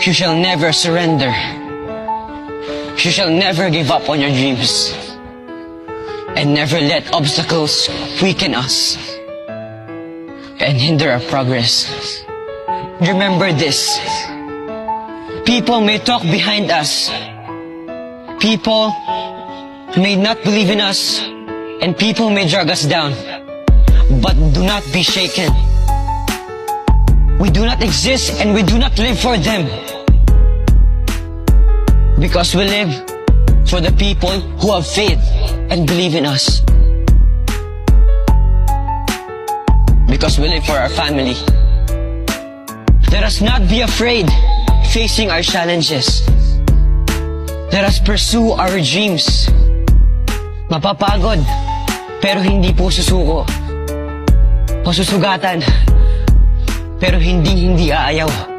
You shall never surrender. You shall never give up on your dreams. And never let obstacles weaken us and hinder our progress. Remember this. People may talk behind us. People may not believe in us. And people may drag us down. But do not be shaken. We do not exist and we do not live for them. Because we live for the people who have faith and believe in us. Because we live for our family. Let us not be afraid facing our challenges. Let us pursue our dreams. Mapapagod, pero hindi po susuko. Masusugatan, pero hindi aayaw.